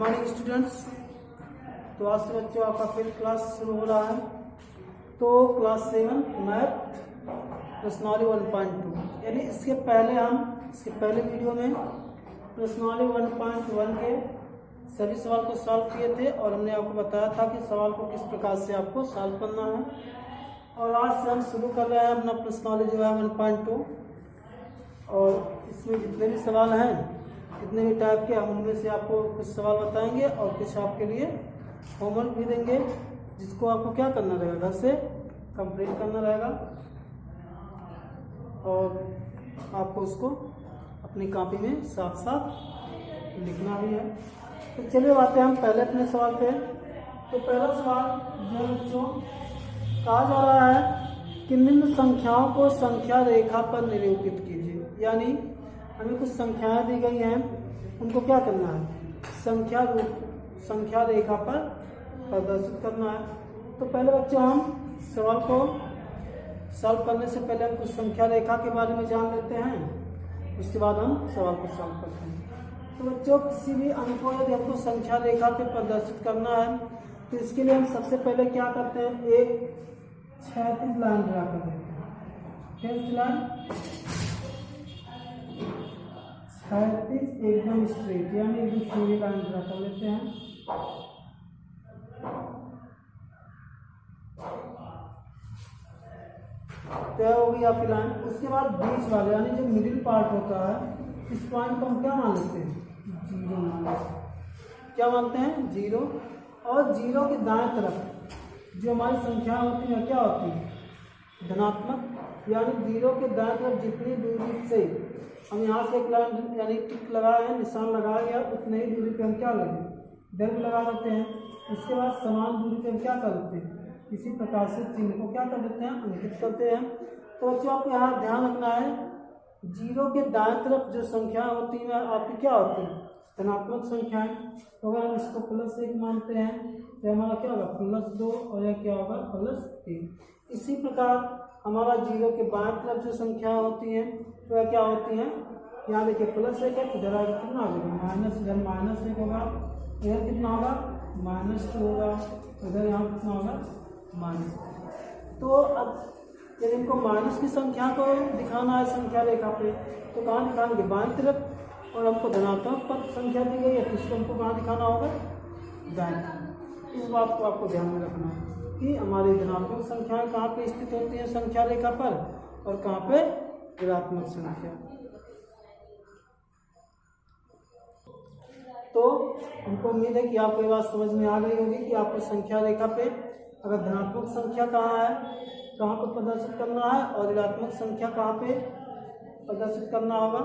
Morning students. तो आज से बच्चों आपका फिर क्लास शुरू हो रहा है। तो क्लास 7 मैथ प्रश्नावली 1.2 यानी इसके पहले वीडियो में प्रश्नावली 1.1 के सभी सवाल को सॉल्व किए थे और हमने आपको बताया था कि सवाल को किस प्रकार से आपको सॉल्व करना है। और आज से हम शुरू कर रहे हैं अपना प्रश्नावली जो है 1.2 और इसमें जितने भी सवाल हैं, जितने भी टाइप के, हम उनमें से आपको कुछ सवाल बताएंगे और कुछ आपके लिए होमवर्क भी देंगे, जिसको आपको क्या करना रहेगा, घर से कंप्लीट करना रहेगा और आपको उसको अपनी कॉपी में साफ साफ लिखना भी है। तो चलिए आते हैं हम पहले अपने सवाल पे। तो पहला सवाल जो बच्चों कहा जा रहा है कि निम्न संख्याओं को संख्या रेखा पर निरूपित कीजिए। यानी हमें कुछ संख्याएं दी गई हैं, उनको क्या करना है, संख्या रेखा पर प्रदर्शित करना है। तो पहले बच्चों हम सवाल को सॉल्व करने से पहले हम कुछ संख्या रेखा के बारे में जान लेते हैं, उसके बाद हम सवाल को सॉल्व करते हैं। तो बच्चों किसी भी अंक को यदि हमको संख्या रेखा पे प्रदर्शित करना है तो इसके लिए हम सबसे पहले क्या करते हैं, एक क्षैतिज लाइन ड्रा कर देते हैं। क्षैतिज लाइन क्षैतिज एकदम स्ट्रेट यानी एकदम सीधी लाइन ड्रा कर लेते हैं। तय होगी आपकी लाइन। उसके बाद बीच वाले यानी जो मिडिल पार्ट होता है, इस पॉइंट को हम क्या मान लेते हैं, जीरो मान लेते हैं। क्या मानते हैं, जीरो। और जीरो के दाएं तरफ जो हमारी संख्या होती है क्या होती है, धनात्मक। यानी जीरो के दाएं तरफ जितनी दूरी से हम यहाँ से एक लाइन यानी टिक लगाया है, निशान लगाया गया, उतनी ही दूरी पे हम क्या लगे, दर्ज लगा लेते हैं। उसके बाद समान दूरी पे हम क्या कर लेते हैं, इसी प्रकार से चिन्ह को क्या कर देते हैं, अंकित करते हैं। तो बच्चों आपको यहाँ ध्यान रखना है, जीरो के दाएं तरफ जो संख्या होती है आपकी क्या होती है, धनात्मक संख्याएं। तो अगर हम इसको +1 मानते हैं तो हमारा क्या होगा, +2 और यह क्या होगा, +3। इसी प्रकार हमारा जीरो के बाएं तरफ जो संख्या होती हैं वह क्या होती हैं, यहाँ देखिए +1 है, इधर आगे कितना आ जाएगा, इधर -1 होगा, इधर कितना होगा, -2 होगा, इधर यहाँ कितना होगा, -3। तो अब यदि इनको माइनस की संख्या को दिखाना है संख्या रेखा पे तो कहाँ दिखाएंगे, बाएं तरफ। और हमको धनात्मक पद संख्या दी गई है तो इसको हमको कहाँ दिखाना होगा, दाएं तरफ। इस बात को आपको ध्यान में रखना है कि हमारी धनात्मक संख्याएं कहाँ पे स्थित होती हैं संख्या रेखा पर और कहाँ पे ऋणात्मक संख्या। तो हमको उम्मीद है कि आपको ये बात समझ में आ गई होगी कि आपको संख्या रेखा पे अगर धनात्मक संख्या कहाँ है, कहाँ पर प्रदर्शित करना है और ऋणात्मक संख्या कहाँ पे प्रदर्शित करना होगा,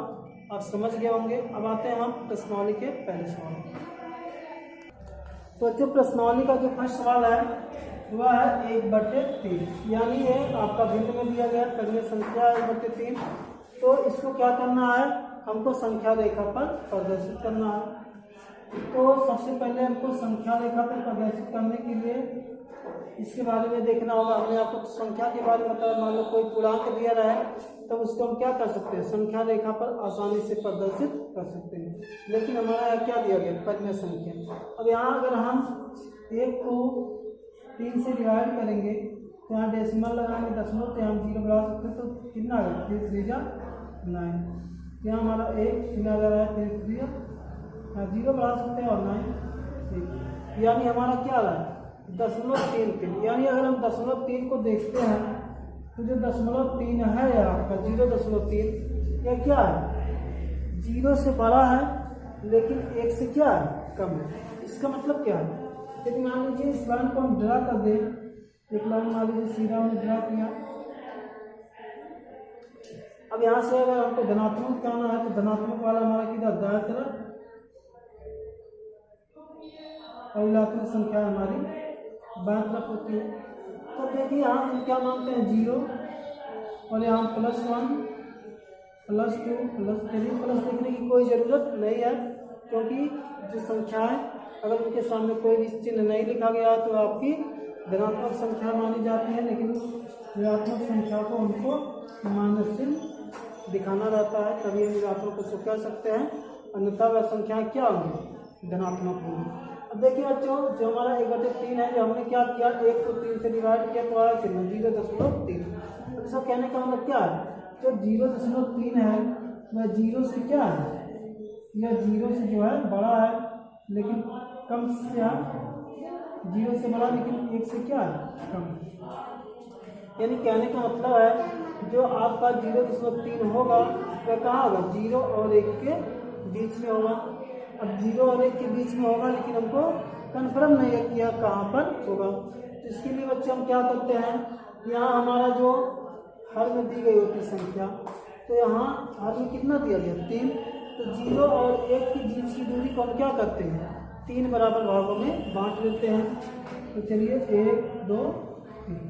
आप समझ गए होंगे। अब आते हैं हम प्रश्नावली के पहले सवाल। तो जो प्रश्नावली का जो फर्स्ट सवाल है वह है 1/3, यानी ये आपका भिन्न में दिया गया तगड़े संख्या 1/3। तो इसको क्या करना है, हमको संख्या रेखा पर प्रदर्शित करना है। तो सबसे पहले हमको संख्या रेखा पर प्रदर्शित करने के लिए इसके बारे में देखना होगा। हमने आपको संख्या के बारे में बताया, मान लो कोई पूर्णांक दिया रहा है तो उसको हम क्या कर सकते हैं, संख्या रेखा पर आसानी से प्रदर्शित कर सकते हैं। लेकिन हमारा यहाँ क्या दिया गया, परिमेय संख्या। अब यहाँ अगर हम 1 को 3 से डिवाइड करेंगे तो यहाँ डेसिमल लगाएंगे, दशमलव, तो हम 0 बढ़ा सकते हैं। तो कितना आ गया, 3 3 जा 9। यहाँ हमारा 1 3 आ जा रहा है, 3 3 यहाँ 0 बढ़ा सकते हैं और 9, यानी हमारा क्या आ रहा है, 0.33। यानी अगर हम 0.3 को देखते हैं तो जो 0.3 है आपका 0.3, यह क्या है, 0 से बड़ा है लेकिन 1 से क्या है, कम है। इसका मतलब क्या है, यदि मान लीजिए इस लाइन को हम ड्रा कर दें, एक लाइन मान लीजिए सीधा हमने ड्रा किया। अब यहाँ से अगर हमको धनात्मक करना है तो धनात्मक वाला हमारा किधर, दाएं तरफ, और ऋणात्मक संख्या हमारी बाएं तरफ होती है। तो देखिए यहाँ हम क्या मानते हैं, 0, और यहाँ +1 +2 +3। प्लस लिखने की कोई ज़रूरत नहीं है क्योंकि जो संख्याएं अगर उनके सामने कोई भी चिन्ह नहीं लिखा गया है तो आपकी धनात्मक संख्या मानी जाती है, लेकिन ऋणात्मक संख्या को उनको माइनस चिन्ह दिखाना रहता है, तभी हम ऋणात्मक को कह सकते हैं, अन्यथा वह संख्याएं क्या होंगी, धनात्मक होगी। अब देखिए बच्चों, जो हमारा 1/3 है, जो हमने क्या किया, 1 को 3 से डिवाइड किया तो आया कितना 0.3। तो इसका कहने का मतलब क्या है, जो 0.3 है वह 0 से क्या है, यह 0 से जो है बड़ा है, लेकिन कम से है, 0 से बड़ा लेकिन 1 से क्या है, कम। यानी कहने का मतलब है जो आपका 0.3 होगा वह कहाँ होगा, 0 और 1 के बीच में होगा। अब 0 और 1 के बीच में होगा, लेकिन हमको कन्फर्म नहीं है कि यह कहाँ पर होगा। तो इसके लिए बच्चे हम क्या करते हैं, यहाँ हमारा जो हर में दी गई होती संख्या, तो यहाँ हर में कितना दिया गया 3, तो 0 और 1 के बीच की दूरी को हम क्या करते हैं, 3 बराबर भागों में बांट लेते हैं। तो चलिए 1 2 3।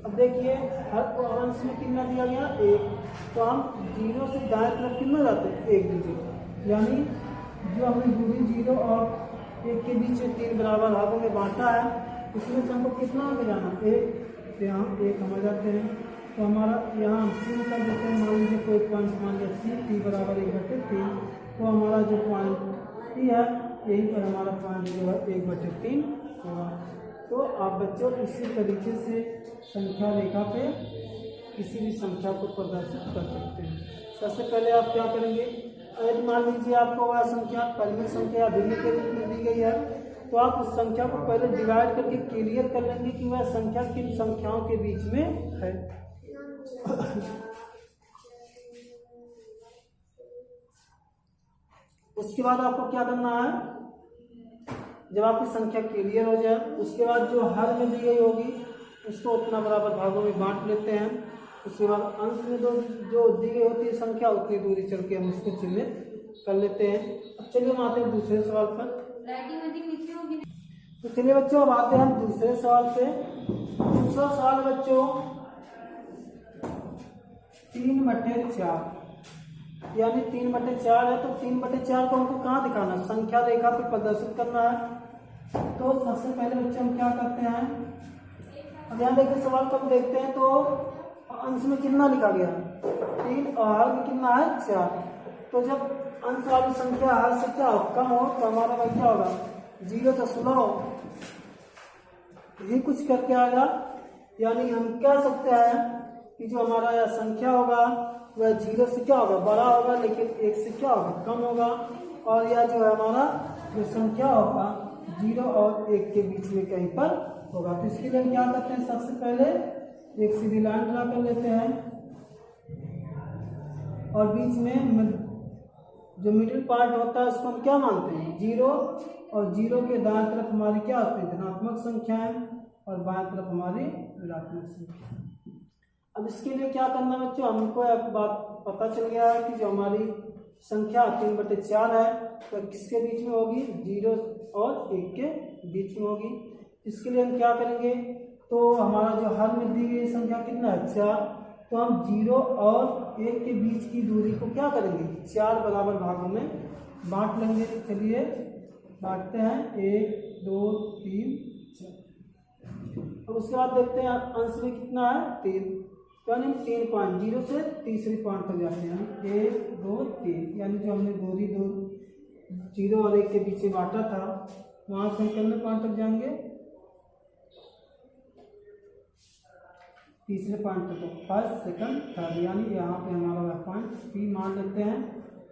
अब देखिए हर को अंश में कितना दिया गया 1, तो हम 0 से दाएं तरफ कितना जाते हैं 1 डिजिट, यानी जो हमने दूरी 0 और 1 के बीच में 3 बराबर भागों में बांटा है, उसमें से हमको कितना आगे जाना 1, तो यहाँ 1 हम आ जाते हैं। तो हमारा यहाँ हम चिन्ह कर देते हैं, मान लीजिए कोई पॉइंट मान लिया T बराबर 1/3, तो हमारा जो पॉइंट T है यहीं पर हमारा पॉइंट जो है 1/3 होगा। तो आप बच्चों इसी तरीके से संख्या रेखा पे किसी भी संख्या को प्रदर्शित कर सकते हैं। सबसे पहले आप क्या करेंगे, यदि मान लीजिए आपको वह संख्या परिमेय संख्या भिन्न के रूप में दी गई है, तो आप उस संख्या को पहले डिवाइड करके क्लियर कर लेंगे कि वह संख्या किन संख्याओं के बीच में है। उसके बाद आपको क्या करना है, जब आपकी संख्या क्लियर हो जाए, उसके बाद जो हर में दी गई होगी उसको उतना बराबर भागों में बांट लेते हैं। उसके बाद अंश में जो दी गई होती है संख्या, उतनी दूरी चल के हम उसको चिन्हित कर लेते हैं। अब चलिए हम आते हैं दूसरे सवाल पर। तो चलिए बच्चों अब आते हैं हम दूसरे सवाल पे। दूसरा सवाल बच्चों 3/4, यानी 3/4 है, तो 3/4 को हमको कहाँ दिखाना है, संख्या रेखा पे प्रदर्शित करना है। तो सबसे पहले बच्चे हम क्या करते हैं, अब यहाँ देखिए सवाल को हम देखते हैं, तो अंश में कितना लिखा गया 3 और हर में कितना है 4। तो जब अंश वाली संख्या हर से क्या हो, कम हो, तो हमारा भाई क्या होगा 0.9 ही कुछ करके आएगा। यानी हम कह सकते हैं कि जो हमारा यह संख्या होगा वह 0 से क्या होगा बड़ा होगा, लेकिन 1 से क्या होगा कम होगा। और यह जो है हमारा जो संख्या होगा 0 और 1 के बीच में कहीं पर होगा। तो इसके लिए हम क्या करते हैं, सबसे पहले एक सीधी लाइन ड्रा कर लेते हैं और बीच में जो मिडिल पार्ट होता है उसको हम क्या मानते हैं 0, और 0 के दाएं तरफ हमारी क्या होती है धनात्मक संख्याएं और बाएं तरफ हमारी ऋणात्मक संख्या। अब इसके लिए क्या करना बच्चों, हमको एक बात पता चल गया है कि जो हमारी संख्या 3/4 है तो किसके बीच में होगी, 0 और 1 के बीच में होगी। इसके लिए हम क्या करेंगे, तो हमारा जो हर में दी गई संख्या कितना है 4, तो हम 0 और 1 के बीच की दूरी को क्या करेंगे 4 बराबर भागों में बांट लेंगे। तो चलिए बांटते हैं 1 2 3 4। अब उसके बाद देखते हैं अंश में कितना है 3, यानी 3 पॉइंट 0 से तीसरी पॉइंट तक जाते हैं 1 2 3, यानी जो हमने दूरी 0 और 1 के बीच में बांटा था वहां से हम कितने पॉइंट तक जाएंगे, तीसरे पॉइंट तक, फर्स्ट सेकंड थर्ड, यानी यहाँ पे हमारा वह पॉइंट P मान लेते हैं,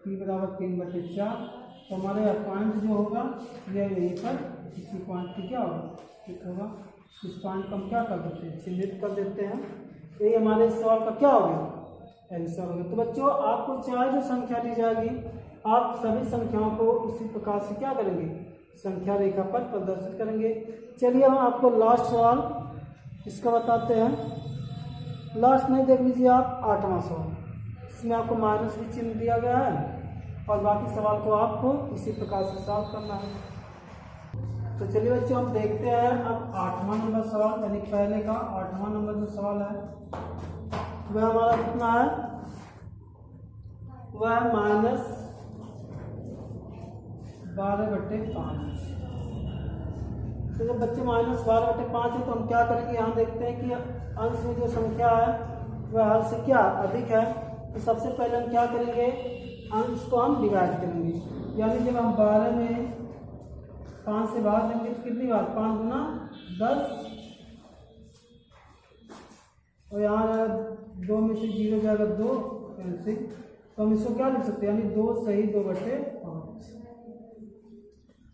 P बराबर 3/4। तो हमारे यह पॉइंट जो होगा यह यहीं पर इसी पॉइंट की क्या होगा ठीक होगा। इस पॉइंट को हम क्या कर देते हैं चिन्हित कर देते हैं। यही हमारे सवाल का क्या हो गया आंसर हो गया। तो बच्चों आपको चाहे जो संख्या दी जाएगी आप सभी संख्याओं को इसी प्रकार से क्या करेंगे संख्या रेखा पर प्रदर्शित करेंगे। चलिए हम आपको लास्ट सवाल इसका बताते हैं। लास्ट में देख लीजिए आप 8वां सवाल, इसमें आपको माइनस भी चिन्ह दिया गया है और बाकी सवाल को आपको इसी प्रकार से सॉल्व करना है। तो चलिए बच्चों हम देखते हैं अब 8वां नंबर सवाल, यानी पहले का 8वां नंबर जो सवाल है वह हमारा कितना है, वह है -12/5। तो जब बच्चे -12/5 है तो हम क्या करेंगे, यहाँ देखते हैं कि अंश में जो संख्या है वह हर से क्या अधिक है। तो सबसे पहले हम क्या करेंगे, अंश को हम डिवाइड करेंगे। यानी जब हम 12 में 5 से बाहर लेंगे तो कितनी बार 5 गुना 10, और यहाँ 2 में से 0 जाएगा 2 कैंसिल, तो हम इसको क्या लिख सकते हैं, यानी 2 सही 2/5।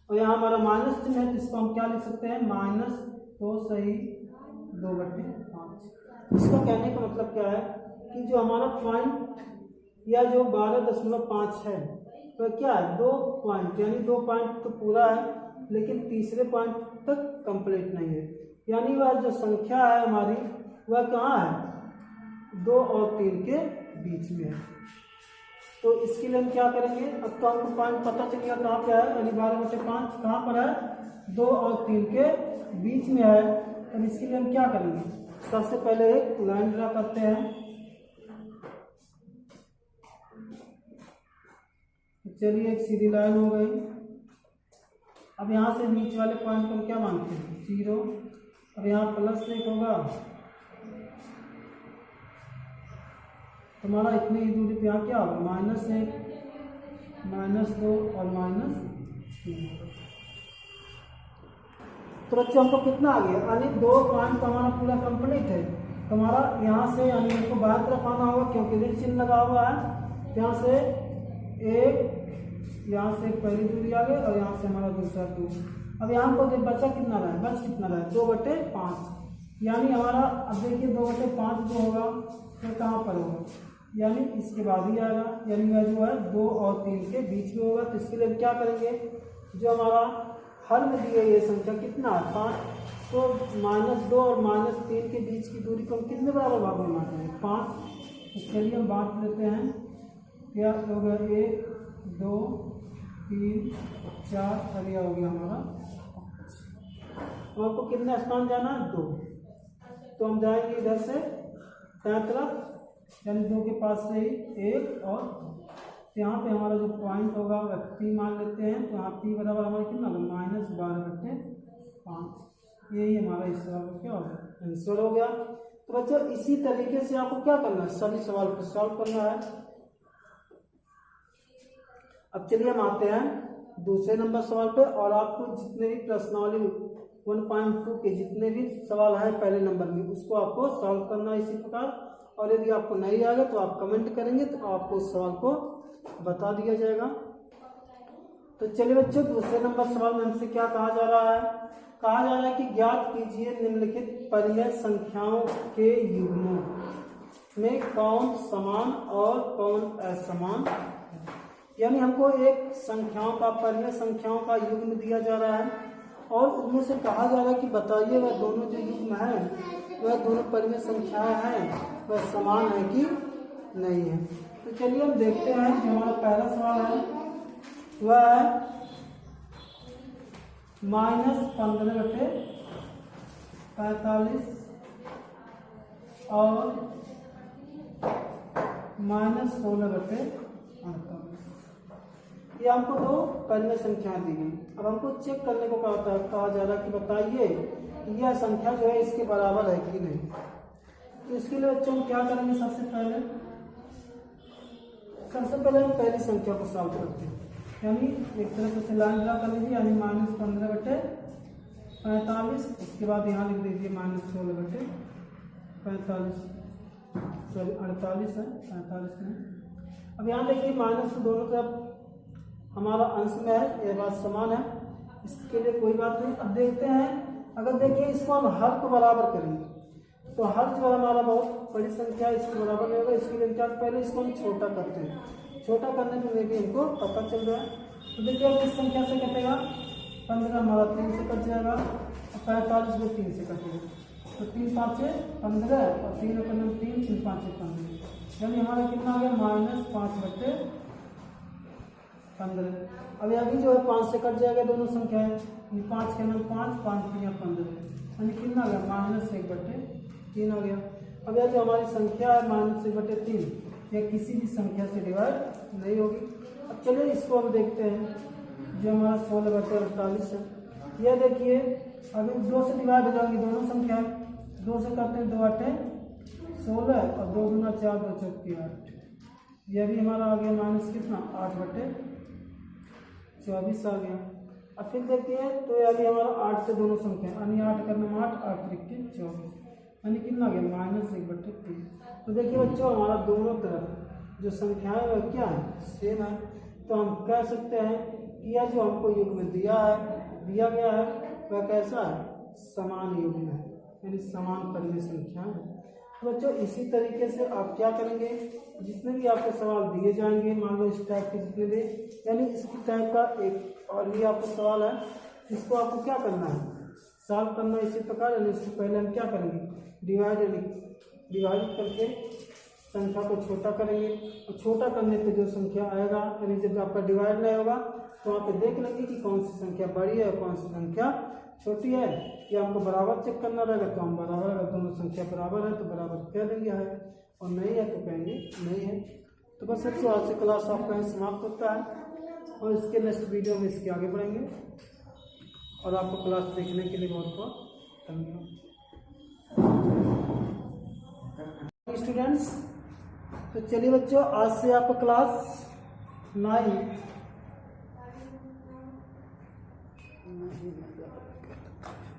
और यहाँ हमारा माइनस चिन्ह है तो इसको हम क्या लिख सकते हैं, -2 सही 2/5। इसका कहने का मतलब क्या है कि जो हमारा पॉइंट या जो 12.5 है तो क्या है 2 पॉइंट, यानी 2 पॉइंट तो पूरा है लेकिन तीसरे पॉइंट तक कंप्लीट नहीं है, यानी वह जो संख्या है हमारी वह कहाँ है 2 और 3 के बीच में है। तो इसके लिए हम क्या करेंगे, अब तो हमको पॉइंट पता चलेगा कहाँ पे है, यानी 12/5 कहाँ पर है 2 और 3 के बीच में है। तो इसके लिए हम क्या करेंगे, सबसे पहले एक लाइन ड्रा करते हैं। चलिए एक सीधी लाइन हो गई। अब यहाँ से नीचे वाले पॉइंट को हम क्या मानते हैं 0, अब यहाँ +1 होगा, तुम्हारा इतनी ही दूरी पे यहाँ क्या होगा -1, -2 और -3। तो बच्चों हमको कितना आ गया, यानी 2 पॉइंट तो हमारा पूरा कंप्लीट है। तो हमारा यहाँ से यानी हमको बाहर तरफ आना होगा क्योंकि ऋण चिन्ह लगा हुआ है। यहाँ से एक, यहाँ से पहली दूरी आ गई और यहाँ से हमारा दूसरा 2। अब यहाँ को बचा कितना रहा है, बच कितना रहा है 2/5, यानी हमारा अब देखिए 2/5 जो होगा तो कहाँ पर होगा, यानी इसके बाद ही आएगा, यानी वह जो है 2 और 3 के बीच में होगा। तो इसके लिए क्या करेंगे, जो हमारा हल में दी गई ये संख्या कितना है 5, तो -2 और -3 के बीच की दूरी को हम कितने बराबर भाग में बांटते हैं 5। तो चलिए हम बांट लेते हैं, क्या होगा 1 2 3 4, अब यह हो गया हमारा 5। आपको कितने स्थान जाना है 2, तो हम जाएंगे इधर से दाएं तरफ, यानी 2 के पास से ही 1 और 2। तो यहाँ पे हमारा जो पॉइंट होगा वह P मान लेते हैं। तो यहाँ P बराबर हमारा कितना होगा -12/5। यही हमारा इस सवाल का क्या होगा आंसर हो गया। तो बच्चों इसी तरीके से आपको क्या करना है, सभी सवाल को सॉल्व करना है। अब चलिए हम आते हैं दूसरे नंबर सवाल पे, और आपको जितने भी प्रश्नावली 1.2 के जितने भी सवाल हैं पहले नंबर में उसको आपको सॉल्व करना है इसी प्रकार। और यदि आपको नहीं आएगा तो आप कमेंट करेंगे तो आपको उस सवाल को बता दिया जाएगा। तो चलिए बच्चों दूसरे नंबर सवाल में हमसे क्या कहा जा रहा है, कहा जा रहा है कि ज्ञात कीजिए निम्नलिखित परिमेय संख्याओं के युग्मों में कौन समान और कौन असमान है। यानी हमको एक संख्याओं का परिमेय संख्याओं का युग्म दिया जा रहा है और उनमें से कहा जा रहा है कि बताइए वह दोनों जो युग्म है वह दोनों परिमेय संख्याएं हैं वह समान है कि नहीं है। तो चलिए हम देखते हैं कि हमारा पहला सवाल है वह है -15/45 और -16/48। ये हमको दो परिमेय संख्याएं दी गई। अब हमको चेक करने को कहा जा रहा है कि बताइए कि यह संख्या जो है इसके बराबर है कि नहीं। तो इसके लिए बच्चों हम क्या करेंगे, सबसे पहले हम पहली संख्या को सॉल्व करते हैं। यानी एक तरफ से लाइन ड्रा कर लीजिए, यानी -15/45। इसके बाद यहाँ लिख दीजिए -16/45, सॉरी 48 है 45 में। अब यहाँ देखिए माइनस तो दोनों तरफ हमारा अंश में है, यह बात समान है, इसके लिए कोई बात नहीं। अब देखते हैं, अगर देखिए इसको हम हर को बराबर करेंगे तो हर जो है हमारा बहुत बड़ी संख्या इसके बराबर नहीं होगा। इसके लिए क्या पहले इसको हम छोटा करते हैं, छोटा करने में भी हमको पता चल रहा है। तो देखिए अब इस संख्या से कटेगा 15 हमारा 3 से कट जाएगा और 45 भी 3 से कटेगा। तो 3 5 15 और 3 3 3 5 15, यानी हमारा कितना आ गया -5/15। अब अभी जो है 5 से कट जाएगा दोनों संख्या है, 5 के नाम 5 5 3 15, यानी कितना आ गया -1/3 आ गया। अब यह जो हमारी संख्या है -1/3 यह किसी भी संख्या से डिवाइड नहीं होगी। अब चलिए इसको हम देखते हैं, जो हमारा 16/48 है। यह देखिए अभी 2 से डिवाइड हो जाएंगी दोनों संख्या, 2 से करते हैं 2 8 16 और 2 गुना 4 2 चौकी 8। यह भी हमारा आ गया माइनस कितना 8/। 24 आ गया। अब फिर देखिए तो यानी हमारा 8 से दोनों संख्या यानी 8 करना 8 8 त्रिक 24 यानी कितना गया -1/3। तो देखिए बच्चों हमारा दोनों तरफ जो संख्याएं वह क्या है सेम है। तो हम कह सकते हैं कि यह जो हमको युग्म दिया गया है वह कैसा है समान युग्म है यानी समान परिमेय संख्या है। तो बच्चों इसी तरीके से आप क्या करेंगे जितने भी आपको सवाल दिए जाएंगे मान लो इस टाइप के जितने भी यानी इस टाइप का एक और भी आपको सवाल है इसको आपको क्या करना है सॉल्व करना इसी प्रकार यानी इससे पहले हम क्या करेंगे डिवाइड करके संख्या को छोटा करेंगे और छोटा करने पे जो संख्या आएगा यानी जब आपका डिवाइड नहीं होगा तो वहाँ पे देख लेंगे कि कौन सी संख्या बड़ी है और कौन सी संख्या छोटी है। या हमको बराबर चेक करना रहेगा तो हम बराबर अगर दोनों संख्या बराबर है तो बराबर कह देंगे है और नहीं है तो कहेंगे नहीं है। तो बस बच्चों आज से क्लास आपका यहाँ समाप्त होता है और इसके नेक्स्ट वीडियो में इसके आगे बढ़ेंगे और आपको क्लास देखने के लिए बहुत बहुत धन्यवाद। स्टूडेंट्स तो चलिए बच्चों आज से आपका क्लास 9